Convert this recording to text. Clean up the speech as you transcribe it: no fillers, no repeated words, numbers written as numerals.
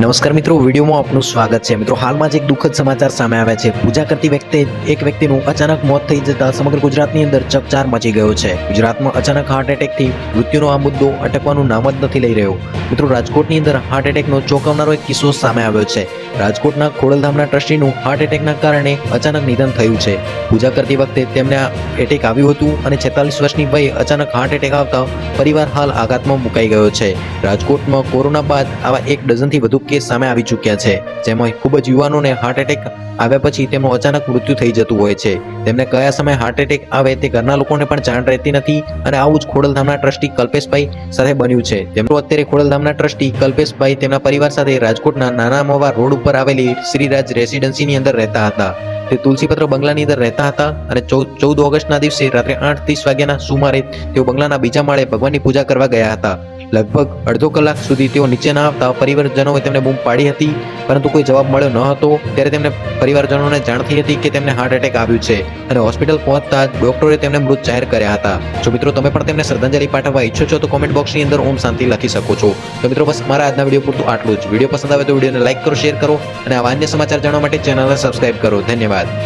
નમસ્કાર મિત્રો, વિડીયોમાં આપનું સ્વાગત છે। મિત્રો, હાલમાં જ એક દુઃખદ સમાચાર સામે આવ્યા છે। પૂજા કરતી વખતે એક વ્યક્તિનું અચાનક મોત થઈ જતા સમગ્ર ગુજરાતની અંદર ચકચાર મચી ગયો છે। ગુજરાતમાં અચાનક હાર્ટ એટેકથી મૃત્યુનો આ મુદ્દો અટકવાનું નામ જ નથી લઈ રહ્યો। મિત્રો, રાજકોટની અંદર હાર્ટ એટેકનો ચોંકાવનારો એક કિસ્સો સામે આવ્યો છે। રાજકોટના ખોડલધામના ટ્રસ્ટીનું હાર્ટ એટેકના કારણે અચાનક નિધન થયું છે। પૂજા કરતી વખતે તેમને આ એટેક આવ્યું હતું અને 46 વર્ષની વયે અચાનક હાર્ટ એટેક આવતા પરિવાર હાલ આઘાતમાં મુકાઈ ગયો છે। રાજકોટમાં કોરોના બાદ આવા 1 ડઝનથી વધુ કેસ સામે આવી ચૂક્યા છે, જેમાં ખૂબ જ યુવાનોને હાર્ટ એટેક આવ્યા પછી તેમનું અચાનક મૃત્યુ થઈ જતું હોય છે। તેમને કયા સમયે હાર્ટ એટેક આવે તે ઘરના લોકોને પણ જાણ રહેતી નથી અને આવું જ ખોડલધામના ટ્રસ્ટી કલ્પેશભાઈ સાથે બન્યું છે। તેમનો અત્યારે ખોડલધામના ટ્રસ્ટી કલ્પેશભાઈ તેમના પરિવાર સાથે રાજકોટના નાના મવા રોડ ઉપર આવેલી શ્રીરાજ રેસિડેન્સીની અંદર રહેતા હતા। તે તુલસીપત્ર બંગલાની અંદર રહેતા હતા અને 14 ઓગસ્ટના દિવસે રાત્રે 8:30 વાગ્યાના સુમારે તેઓ બંગલાના બીજા માળે ભગવાનની પૂજા કરવા ગયા હતા। લગભગ અડધો કલાક સુધી તેઓ નીચે ન આવતા પરિવારજનોએ તેમને બૂમ પાડી હતી, પરંતુ કોઈ જવાબ મળ્યો ન હતો। ત્યારે તેમને પરિવારજનોને જાણ થઈ હતી કે તેમને હાર્ટ એટેક આવ્યું છે અને હોસ્પિટલ પહોંચતા ડોક્ટરે તેમને મૃત જાહેર કર્યા હતા। જો મિત્રો, તમે પણ તેમને શ્રદ્ધાંજલિ પાઠવવા ઈચ્છો છો તો કોમેન્ટ બોક્સની અંદર ઓમ શાંતિ લખી શકો છો। તો મિત્રો, બસ અમારા આજના વિડીયો પૂરતું આટલું જ। વિડીયો પસંદ આવે તો વિડીયોને લાઈક કરો, શેર કરો અને આવા અન્ય સમાચાર જાણવા માટે ચેનલને સબસ્ક્રાઇબ કરો। ધન્યવાદ।